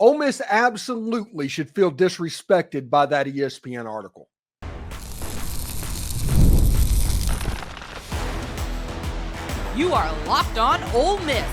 Ole Miss absolutely should feel disrespected by that ESPN article. You are Locked On Ole Miss,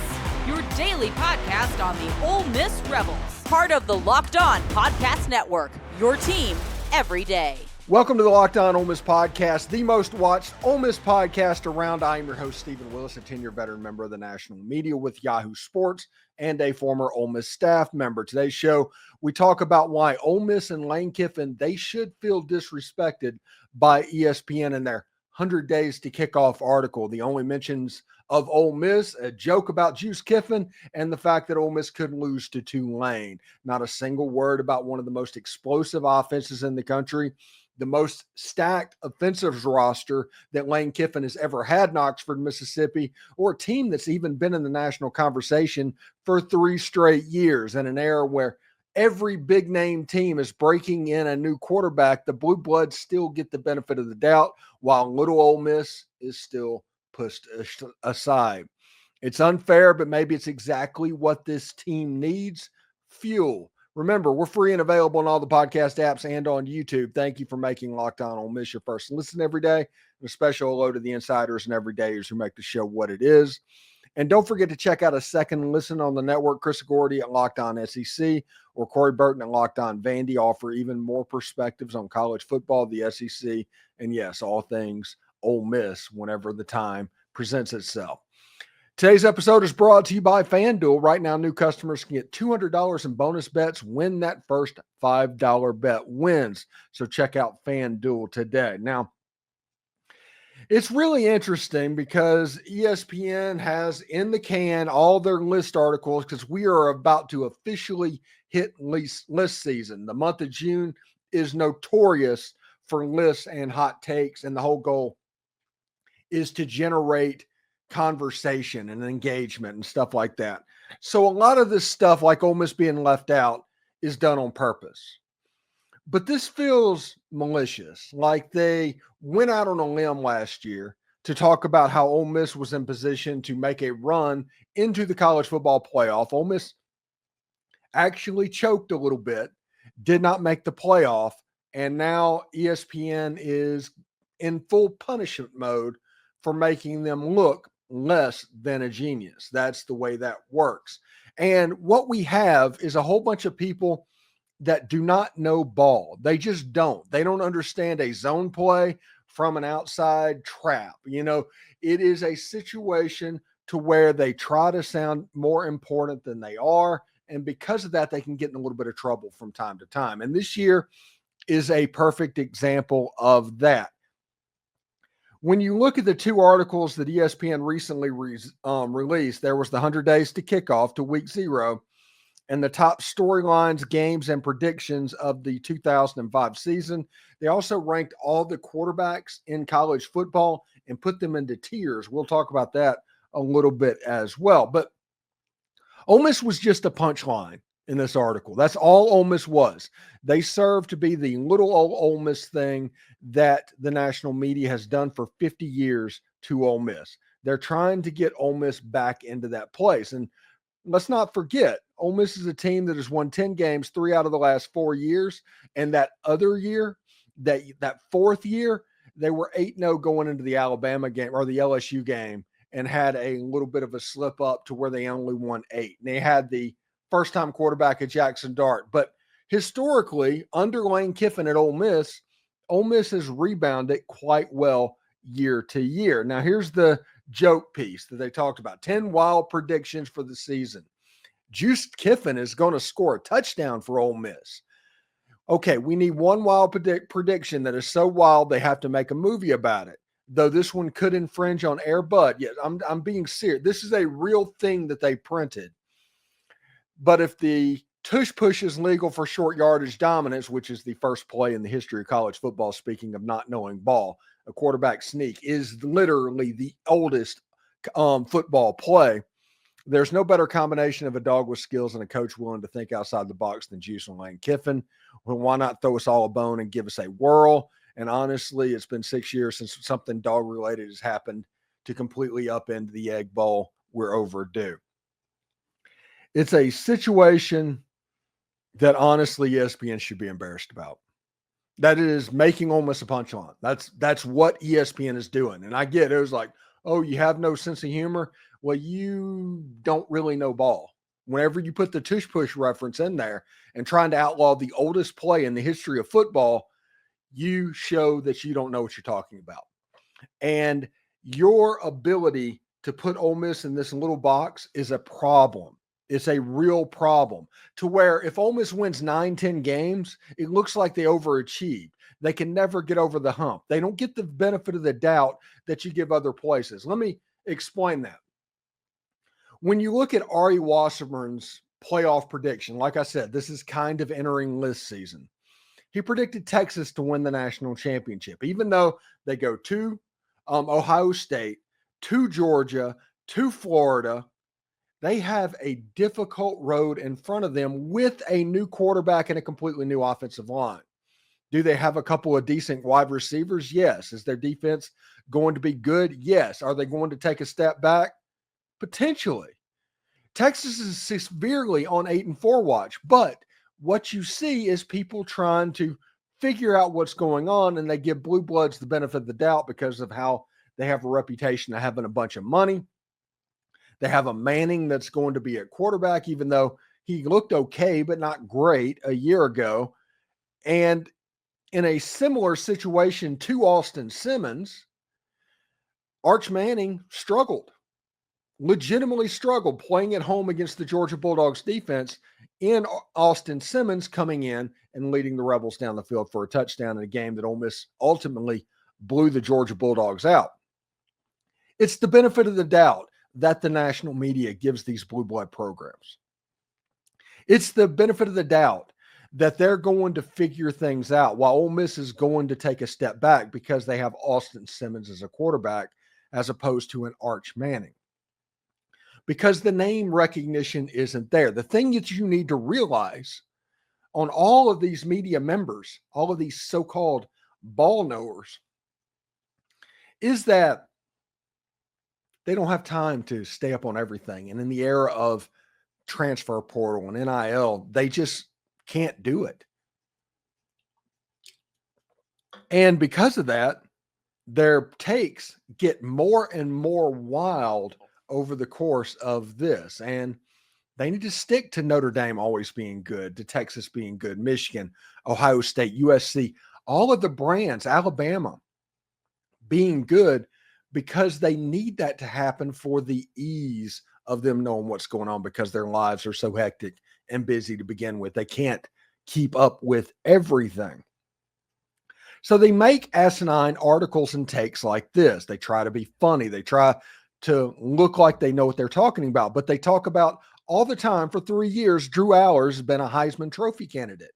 your daily podcast on the Ole Miss Rebels. Part of the Locked On Podcast Network, your team every day. Welcome to the Locked On Ole Miss podcast, the most watched Ole Miss podcast around. I am your host, Steven Willis, a 10-year veteran member of the national media with Yahoo Sports and a former Ole Miss staff member. Today's show, we talk about why Ole Miss and Lane Kiffin, they should feel disrespected by ESPN in their 100 Days to Kickoff article. The only mentions of Ole Miss, a joke about Juice Kiffin, and the fact that Ole Miss could lose to Tulane. Not a single word about one of the most explosive offenses in the country, the most stacked offensive roster that Lane Kiffin has ever had in Oxford, Mississippi, or a team that's even been in the national conversation for 3 straight years in an era where every big name team is breaking in a new quarterback. The Blue Bloods still get the benefit of the doubt, while little Ole Miss is still pushed aside. It's unfair, but maybe it's exactly what this team needs: fuel. Remember, we're free and available on all the podcast apps and on YouTube. Thank you for making Locked On Ole Miss your first listen every day. And a special hello to the insiders and everydayers who make the show what it is. And don't forget to check out a second listen on the network. Chris Gordy at Locked On SEC or Corey Burton at Locked On Vandy offer even more perspectives on college football, the SEC, and yes, all things Ole Miss whenever the time presents itself. Today's episode is brought to you by FanDuel. Right now, new customers can get $200 in bonus bets when that first $5 bet wins. So check out FanDuel today. Now, it's really interesting because ESPN has in the can all their list articles because we are about to officially hit list season. The month of June is notorious for lists and hot takes, and the whole goal is to generate conversation and engagement and stuff like that. So a lot of this stuff, like Ole Miss being left out, is done on purpose. But this feels malicious, like they went out on a limb last year to talk about how Ole Miss was in position to make a run into the college football playoff. Ole Miss actually choked a little bit, did not make the playoff, and now ESPN is in full punishment mode for making them look less than a genius. That's the way that works. And what we have is a whole bunch of people that do not know ball. They just don't. They don't understand a zone play from an outside trap. You know, it is a situation to where they try to sound more important than they are. And because of that, they can get in a little bit of trouble from time to time. And this year is a perfect example of that. When you look at the 2 articles that ESPN recently released, there was the 100 Days to Kickoff to Week 0 and the top storylines, games, and predictions of the 2005 season. They also ranked all the quarterbacks in college football and put them into tiers. We'll talk about that a little bit as well. But Ole Miss was just a punchline in this article. That's all Ole Miss was. They served to be the little old Ole Miss thing that the national media has done for 50 years to Ole Miss. They're trying to get Ole Miss back into that place. And let's not forget, Ole Miss is a team that has won 10 games 3 out of the last 4 years. And that other year, that 4th year, they were 8-0 going into the Alabama game or the LSU game and had a little bit of a slip up to where they only won 8. And they had the first-time quarterback at Jackson Dart. But historically, under Lane Kiffin at Ole Miss has rebounded quite well year to year. Now, here's the joke piece that they talked about. 10 wild predictions for the season. Juice Kiffin is going to score a touchdown for Ole Miss. Okay, we need one wild prediction that is so wild they have to make a movie about it. Though this one could infringe on Air Bud. Yes, I'm being serious. This is a real thing that they printed. But if the tush push is legal for short yardage dominance, which is the first play in the history of college football, speaking of not knowing ball, a quarterback sneak is literally the oldest football play. There's no better combination of a dog with skills and a coach willing to think outside the box than Juice and Lane Kiffin. Well, why not throw us all a bone and give us a whirl? And honestly, it's been 6 years since something dog-related has happened to completely upend the Egg Bowl. We're overdue. It's a situation that honestly ESPN should be embarrassed about. That is making Ole Miss a punchline. That's what ESPN is doing. And I get it. It was like, oh, you have no sense of humor. Well, you don't really know ball. Whenever you put the tush push reference in there and trying to outlaw the oldest play in the history of football, you show that you don't know what you're talking about. And your ability to put Ole Miss in this little box is a problem. It's a real problem, to where if Ole Miss wins 9-10 games, it looks like they overachieved. They can never get over the hump. They don't get the benefit of the doubt that you give other places. Let me explain that. When you look at Ari Wasserman's playoff prediction, like I said, this is kind of entering list season. He predicted Texas to win the national championship, even though they go to Ohio State, to Georgia, to Florida. They have a difficult road in front of them with a new quarterback and a completely new offensive line. Do they have a couple of decent wide receivers? Yes. Is their defense going to be good? Yes. Are they going to take a step back? Potentially. Texas is severely on 8-4 watch, but what you see is people trying to figure out what's going on, and they give blue bloods the benefit of the doubt because of how they have a reputation of having a bunch of money. They have a Manning that's going to be at quarterback, even though he looked okay, but not great a year ago. And in a similar situation to Austin Simmons, Arch Manning struggled, legitimately struggled playing at home against the Georgia Bulldogs defense, in Austin Simmons coming in and leading the Rebels down the field for a touchdown in a game that Ole Miss ultimately blew the Georgia Bulldogs out. It's the benefit of the doubt that the national media gives these blue blood programs. It's the benefit of the doubt that they're going to figure things out while Ole Miss is going to take a step back because they have Austin Simmons as a quarterback as opposed to an Arch Manning. Because the name recognition isn't there. The thing that you need to realize on all of these media members, all of these so-called ball knowers, is that they don't have time to stay up on everything. And in the era of transfer portal and NIL, they just can't do it. And because of that, their takes get more and more wild over the course of this. And they need to stick to Notre Dame always being good, to Texas being good, Michigan, Ohio State, USC, all of the brands, Alabama being good, because they need that to happen for the ease of them knowing what's going on, because their lives are so hectic and busy to begin with. They can't keep up with everything. So they make asinine articles and takes like this. They try to be funny. They try to look like they know what they're talking about, but they talk about all the time for 3 years, Drew Allers has been a Heisman Trophy candidate,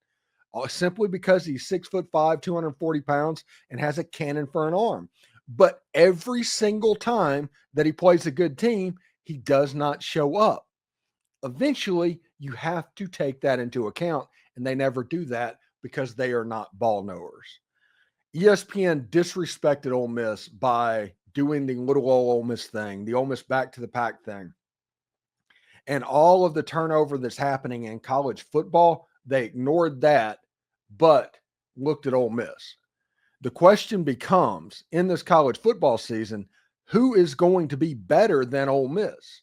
simply because he's 6'5", 240 pounds, and has a cannon for an arm. But every single time that he plays a good team, he does not show up. Eventually, you have to take that into account, and they never do that because they are not ball knowers. ESPN disrespected Ole Miss by doing the little Ole Miss thing, the Ole Miss back to the pack thing. And all of the turnover that's happening in college football, they ignored that, but looked at Ole Miss. The question becomes, in this college football season, who is going to be better than Ole Miss?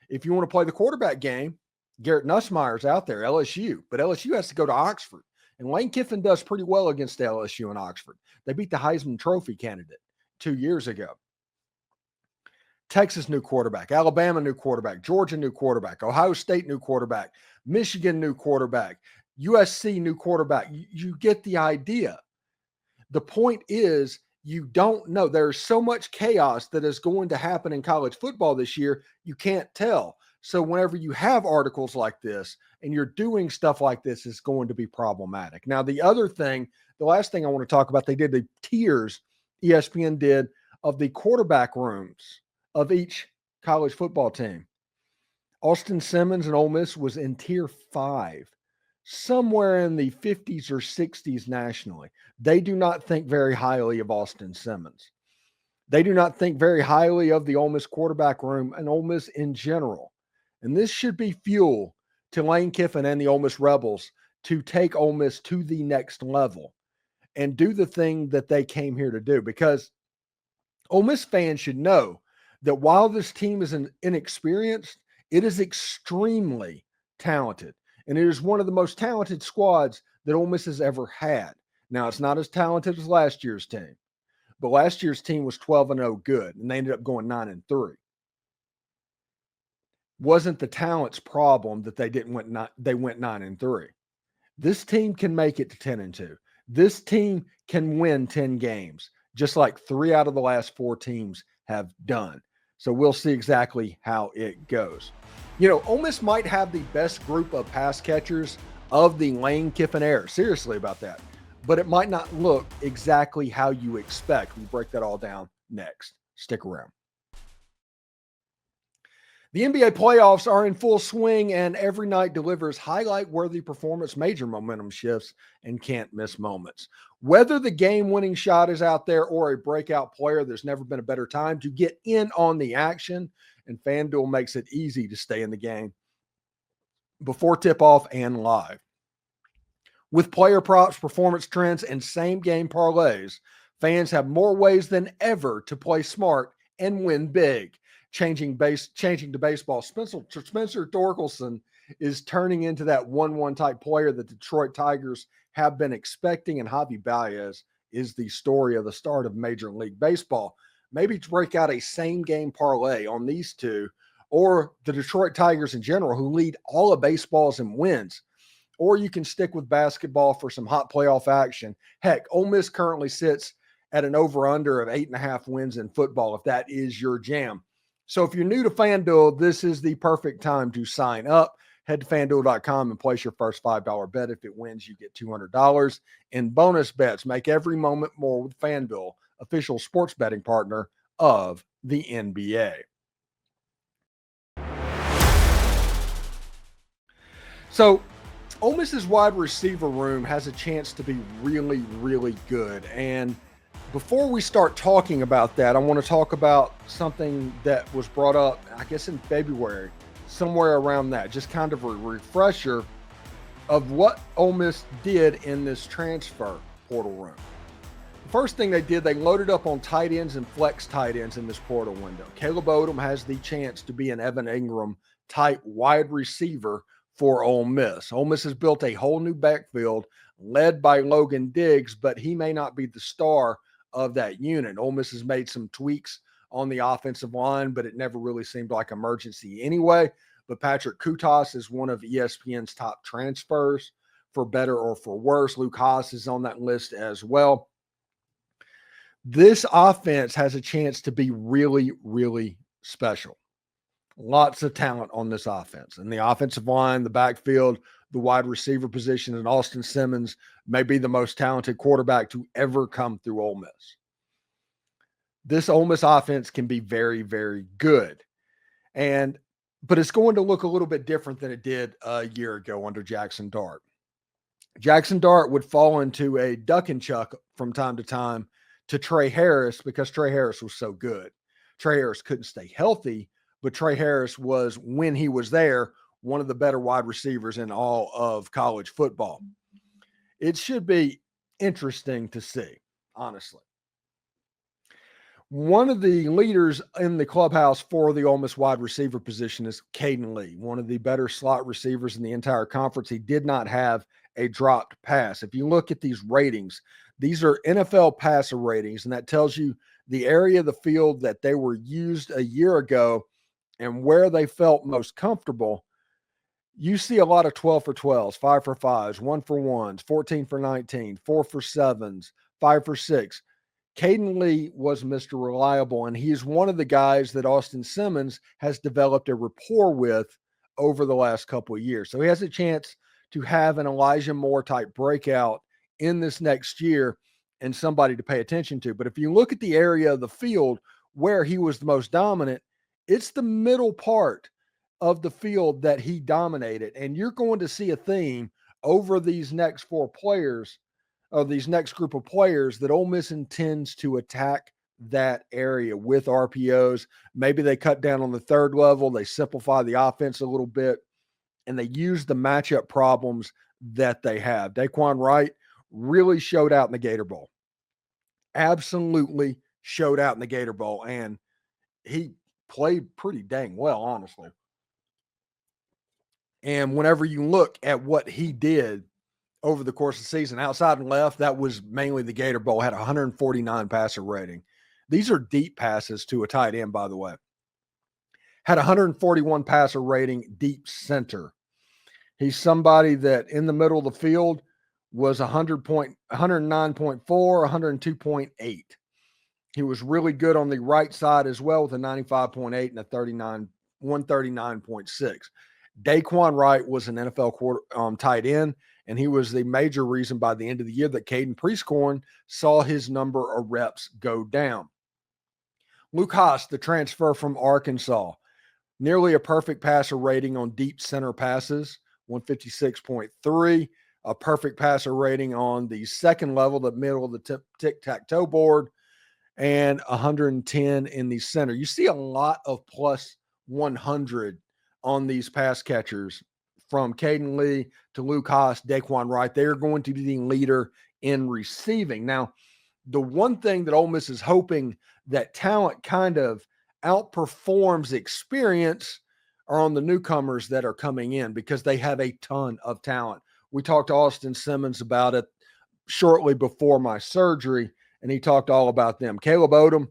If you want to play the quarterback game, Garrett Nussmeier's out there, LSU, but LSU has to go to Oxford. And Lane Kiffin does pretty well against LSU and Oxford. They beat the Heisman Trophy candidate 2 years ago. Texas, new quarterback. Alabama, new quarterback. Georgia, new quarterback. Ohio State, new quarterback. Michigan, new quarterback. USC, new quarterback. You get the idea. The point is, you don't know. There's so much chaos that is going to happen in college football this year, you can't tell. So whenever you have articles like this and you're doing stuff like this, it's going to be problematic. Now, the other thing, the last thing I want to talk about, they did the tiers, ESPN did, of the quarterback rooms of each college football team. Austin Simmons and Ole Miss was in tier 5, somewhere in the 50s or 60s nationally. They do not think very highly of Austin Simmons. They do not think very highly of the Ole Miss quarterback room and Ole Miss in general. And this should be fuel to Lane Kiffin and the Ole Miss Rebels to take Ole Miss to the next level and do the thing that they came here to do. Because Ole Miss fans should know that while this team is inexperienced, it is extremely talented. And it is one of the most talented squads that Ole Miss has ever had. Now, it's not as talented as last year's team, but last year's team was 12-0 good, and they ended up going 9-3. Wasn't the talent's problem that they went 9-3. This team can make it to 10-2. This team can win 10 games, just like 3 out of the last 4 teams have done. So we'll see exactly how it goes. Ole Miss might have the best group of pass catchers of the Lane Kiffin era. Seriously about that. But it might not look exactly how you expect. We break that all down next. Stick around. The NBA playoffs are in full swing, and every night delivers highlight-worthy performance, major momentum shifts, and can't-miss moments. Whether the game-winning shot is out there or a breakout player, there's never been a better time to get in on the action, and FanDuel makes it easy to stay in the game before tip-off and live. With player props, performance trends, and same-game parlays, fans have more ways than ever to play smart and win big. Changing to baseball, Spencer Torkelson is turning into that 1-1 type player that Detroit Tigers have been expecting, and Javi Baez is the story of the start of Major League Baseball. Maybe to break out a same-game parlay on these two, or the Detroit Tigers in general, who lead all of baseballs in wins. Or you can stick with basketball for some hot playoff action. Heck, Ole Miss currently sits at an over-under of 8.5 wins in football, if that is your jam. So if you're new to FanDuel, this is the perfect time to sign up. Head to FanDuel.com and place your first $5 bet. If it wins, you get $200 in bonus bets. Make every moment more with FanDuel, official sports betting partner of the NBA. So Ole Miss's wide receiver room has a chance to be really, really good. And before we start talking about that, I want to talk about something that was brought up, I guess, in February, somewhere around that. Just kind of a refresher of what Ole Miss did in this transfer portal room. The first thing they did, they loaded up on tight ends and flex tight ends in this portal window. Caleb Odom has the chance to be an Evan Ingram type wide receiver for Ole Miss. Ole Miss has built a whole new backfield led by Logan Diggs, but he may not be the star of that unit. Ole Miss has made some tweaks on the offensive line, but it never really seemed like emergency anyway. But Patrick Kutas is one of ESPN's top transfers, for better or for worse. Luke Haas is on that list as well. This offense has a chance to be really, really special. Lots of talent on this offense. And the offensive line, the backfield, the wide receiver position, and Austin Simmons may be the most talented quarterback to ever come through Ole Miss. This Ole Miss offense can be very, very good. But it's going to look a little bit different than it did a year ago under Jackson Dart. Jackson Dart would fall into a duck and chuck from time to time to Trey Harris because Trey Harris was so good. Trey Harris couldn't stay healthy, but Trey Harris was, when he was there, one of the better wide receivers in all of college football. It should be interesting to see, honestly. One of the leaders in the clubhouse for the Ole Miss wide receiver position is Caden Lee, one of the better slot receivers in the entire conference. He did not have a dropped pass. If you look at these ratings, these are NFL passer ratings, and that tells you the area of the field that they were used a year ago and where they felt most comfortable. You see a lot of 12 for 12s, 5 for 5s, 1 for 1s, 14 for 19, 4 for 7s, 5 for 6. Caden Lee was Mr. Reliable, and he is one of the guys that Austin Simmons has developed a rapport with over the last couple of years. So he has a chance to have an Elijah Moore type breakout in this next year and somebody to pay attention to. But if you look at the area of the field where he was the most dominant, it's the middle part of the field that he dominated. And you're going to see a theme over these next 4 players, or these next group of players, that Ole Miss intends to attack that area with RPOs. Maybe they cut down on the third level. They simplify the offense a little bit. and they use the matchup problems that they have. Daquan Wright really showed out in the Gator Bowl. Absolutely showed out in the Gator Bowl, and he played pretty dang well, honestly. And whenever you look at what he did over the course of the season, outside and left, that was mainly the Gator Bowl, had 149 passer rating. These are deep passes to a tight end, by the way. Had 141 passer rating deep center. He's somebody that in the middle of the field was 109.4, 102.8. He was really good on the right side as well with a 95.8 and a 139.6. Daquan Wright was an NFL tight end, and he was the major reason by the end of the year that Caden Prieskorn saw his number of reps go down. Luke Haas, the transfer from Arkansas, nearly a perfect passer rating on deep center passes, 156.3, a perfect passer rating on the second level, the middle of the tic-tac-toe board, and 110 in the center. You see a lot of plus 100 on these pass catchers from Caden Lee to Luke Haas, Daquan Wright. They are going to be the leader in receiving. Now, the one thing that Ole Miss is hoping that talent kind of outperforms experience are on the newcomers that are coming in, because they have a ton of talent. We talked to Austin Simmons about it shortly before my surgery, and he talked all about them. Caleb Odom,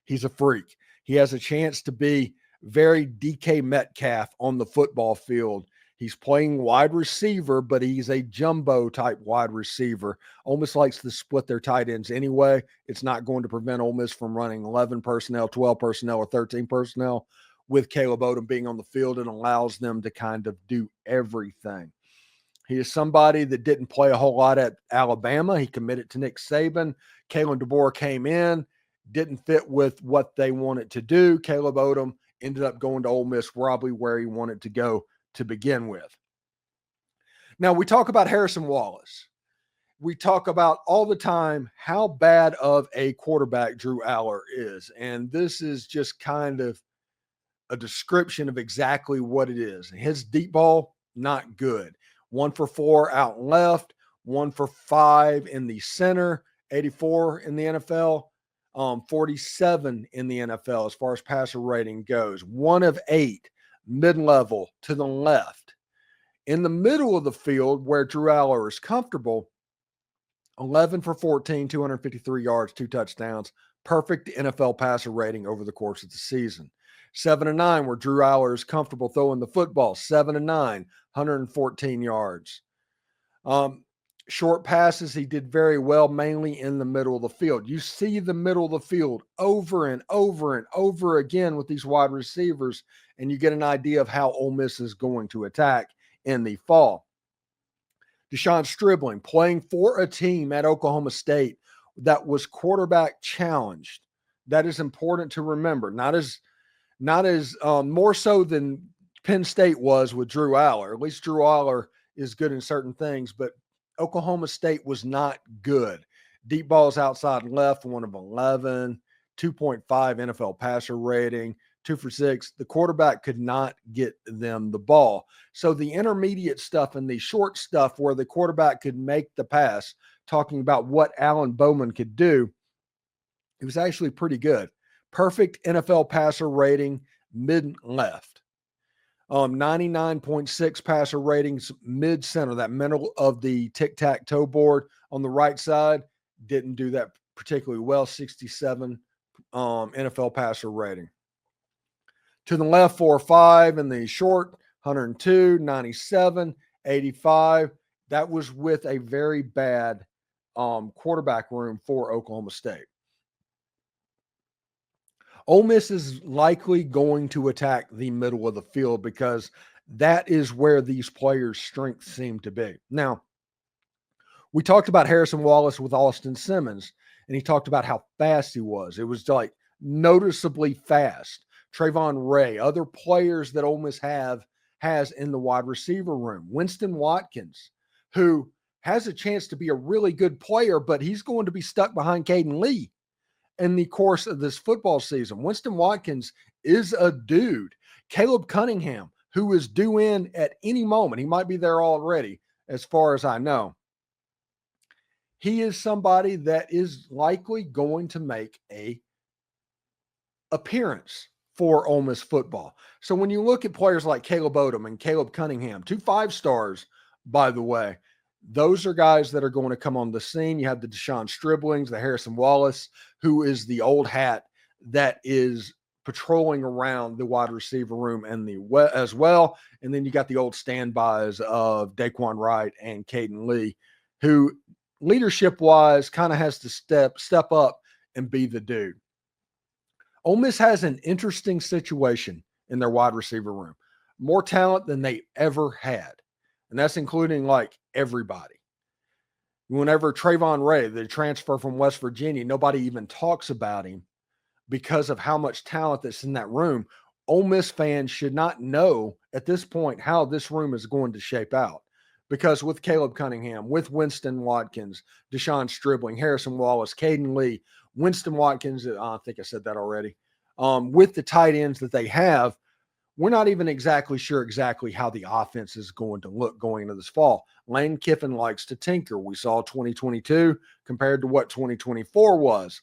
he's a freak. He has a chance to be very DK Metcalf on the football field. He's playing wide receiver, but he's a jumbo type wide receiver. Ole Miss likes to split their tight ends anyway. It's not going to prevent Ole Miss from running 11 personnel, 12 personnel, or 13 personnel. With Caleb Odom being on the field, it allows them to kind of do everything. He is somebody that didn't play a whole lot at Alabama. He committed to Nick Saban. Kalen DeBoer came in, didn't fit with what they wanted to do. Caleb Odom ended up going to Ole Miss, probably where he wanted to go to begin with. Now, we talk about Harrison Wallace. We talk about all the time how bad of a quarterback Drew Aller is. And this is just kind of a description of exactly what it is. His deep ball, not good. 1 for 4 out left, 1 for 5 in the center, 84 in the NFL, 47 in the NFL as far as passer rating goes. 1 of 8 mid-level to the left. In the middle of the field where Drew Aller is comfortable, 11 for 14, 253 yards, 2 touchdowns, perfect NFL passer rating over the course of the season. 7-9 where Drew Aller is comfortable throwing the football, 7-9, 114 yards. Short passes, he did very well, mainly in the middle of the field. You see the middle of the field over and over and over again with these wide receivers, and you get an idea of how Ole Miss is going to attack in the fall. Deshaun Stribling playing for a team at Oklahoma State that was quarterback challenged. That is important to remember. Not as more so than Penn State was with Drew Aller. At least Drew Aller is good in certain things, but Oklahoma State was not good. Deep balls outside and left, 1 of 11, 2.5 NFL passer rating, 2 for 6. The quarterback could not get them the ball. So the intermediate stuff and the short stuff where the quarterback could make the pass, talking about what Alan Bowman could do, it was actually pretty good. Perfect NFL passer rating, mid-left. 99.6 passer ratings, mid-center, that middle of the tic-tac-toe board on the right side. Didn't do that particularly well, 67 NFL passer rating. To the left, 4 or 5 in the short, 102, 97, 85. That was with a very bad quarterback room for Oklahoma State. Ole Miss is likely going to attack the middle of the field because that is where these players' strengths seem to be. Now, we talked about Harrison Wallace with Austin Simmons, and he talked about how fast he was. It was like noticeably fast. Trayvon Ray, other players that Ole Miss has in the wide receiver room. Winston Watkins, who has a chance to be a really good player, but he's going to be stuck behind Caden Lee in the course of this football season. Winston Watkins is a dude. Caleb Cunningham, who is due in at any moment. He might be there already, as far as I know. He is somebody that is likely going to make a appearance for Ole Miss football. So when you look at players like Caleb Odom and Caleb Cunningham, 2 5-stars, by the way, those are guys that are going to come on the scene. You have the Deshaun Striblings, the Harrison Wallace, who is the old hat that is patrolling around the wide receiver room and as well. And then you got the old standbys of Daquan Wright and Caden Lee, who leadership-wise kind of has to step up and be the dude. Ole Miss has an interesting situation in their wide receiver room. More talent than they ever had. And that's including like everybody. Whenever Trayvon Ray, the transfer from West Virginia, nobody even talks about him because of how much talent that's in that room. Ole Miss fans should not know at this point how this room is going to shape out. Because with Caleb Cunningham, with Winston Watkins, Deshaun Stribling, Harrison Wallace, Caden Lee, Winston Watkins, I think I said that already, with the tight ends that they have, we're not even exactly sure how the offense is going to look going into this fall. Lane Kiffin likes to tinker. We saw 2022 compared to what 2024 was.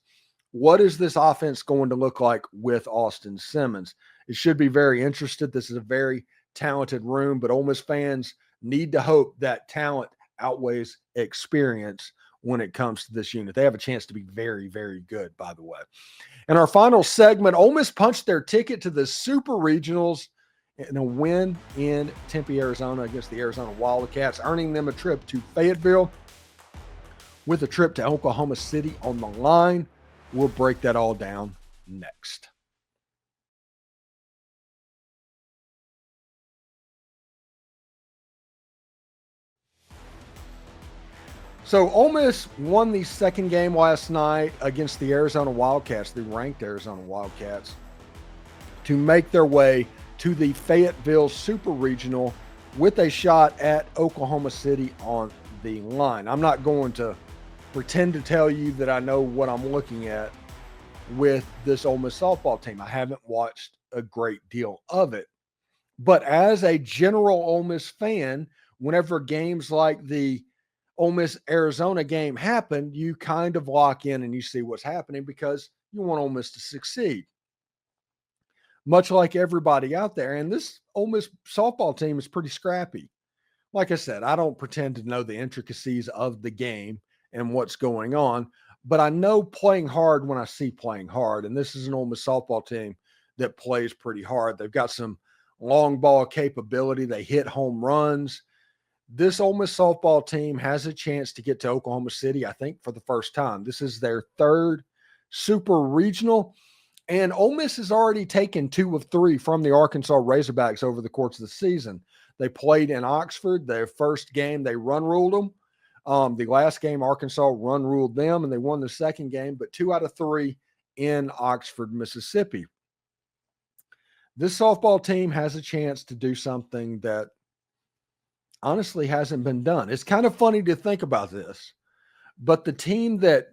What is this offense going to look like with Austin Simmons? It should be very interesting. This is a very talented room, but Ole Miss fans need to hope that talent outweighs experience when it comes to this unit. They have a chance to be very, very good, by the way. In our final segment, Ole Miss punched their ticket to the Super Regionals in a win in Tempe, Arizona against the Arizona Wildcats, earning them a trip to Fayetteville with a trip to Oklahoma City on the line. We'll break that all down next. So Ole Miss won the second game last night against the Arizona Wildcats, the ranked Arizona Wildcats, to make their way to the Fayetteville Super Regional with a shot at Oklahoma City on the line. I'm not going to pretend to tell you that I know what I'm looking at with this Ole Miss softball team. I haven't watched a great deal of it. But as a general Ole Miss fan, whenever games like the Ole Miss Arizona game happen, you kind of lock in and you see what's happening because you want Ole Miss to succeed. Much like everybody out there. And this Ole Miss softball team is pretty scrappy. Like I said, I don't pretend to know the intricacies of the game and what's going on, but I know playing hard when I see playing hard. And this is an Ole Miss softball team that plays pretty hard. They've got some long ball capability. They hit home runs. This Ole Miss softball team has a chance to get to Oklahoma City, I think, for the first time. This is their third Super Regional, and Ole Miss has already taken 2 of 3 from the Arkansas Razorbacks over the course of the season. They played in Oxford. Their first game, they run-ruled them. The last game, Arkansas run-ruled them, and they won the second game, but 2 out of 3 in Oxford, Mississippi. This softball team has a chance to do something that honestly hasn't been done. It's kind of funny to think about this, but the team that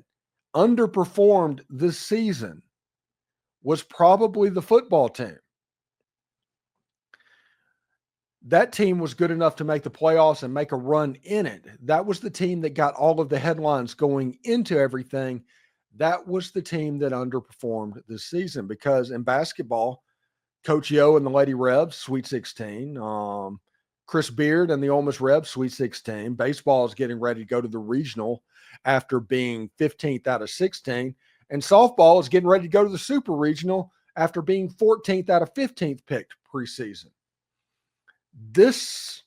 underperformed this season was probably the football team. That team was good enough to make the playoffs and make a run in it. That was the team that got all of the headlines going into everything. That was the team that underperformed this season because in basketball, Coach Yo and the Lady Rebs, Sweet 16, Chris Beard and the Ole Miss Rebs, Sweet 16. Baseball is getting ready to go to the regional after being 15th out of 16. And softball is getting ready to go to the Super Regional after being 14th out of 15th picked preseason. This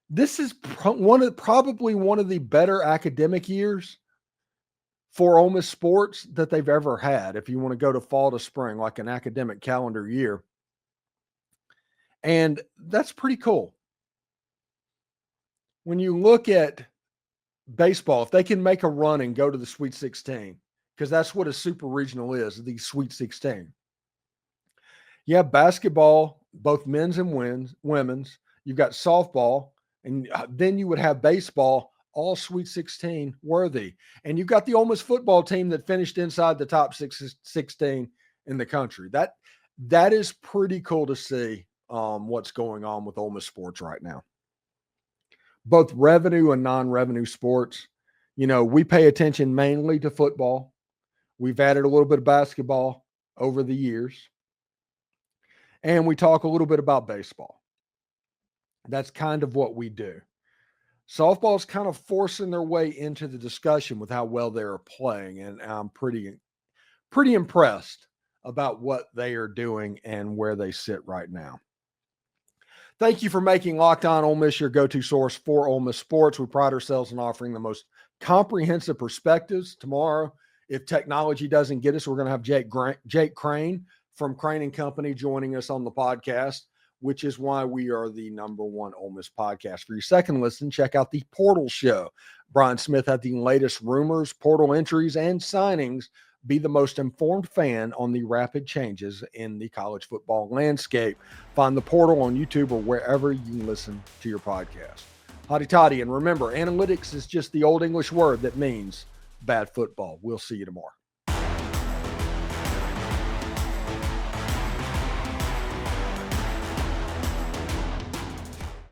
is probably one of the better academic years for Ole Miss sports that they've ever had, if you want to go to fall to spring, like an academic calendar year. And that's pretty cool. When you look at baseball, if they can make a run and go to the Sweet 16, because that's what a Super Regional is, the Sweet 16. You have basketball, both men's and women's. You've got softball, and then you would have baseball, all Sweet 16 worthy. And you've got the Ole Miss football team that finished inside the top 16 in the country. That is pretty cool to see what's going on with Ole Miss sports right now. Both revenue and non-revenue sports. We pay attention mainly to football. We've added a little bit of basketball over the years. And we talk a little bit about baseball. That's kind of what we do. Softball's kind of forcing their way into the discussion with how well they're playing. And I'm pretty impressed about what they are doing and where they sit right now. Thank you for making Locked On Ole Miss your go-to source for Ole Miss sports. We pride ourselves in offering the most comprehensive perspectives. Tomorrow, if technology doesn't get us, we're going to have Jake Crain from Crain & Company joining us on the podcast, which is why we are the number one Ole Miss podcast. For your second listen, check out the Portal Show. Brian Smith had the latest rumors, portal entries, and signings. Be the most informed fan on the rapid changes in the college football landscape. Find the Portal on YouTube or wherever you listen to your podcast. Hotty toddy, and remember, analytics is just the old English word that means bad football. We'll see you tomorrow.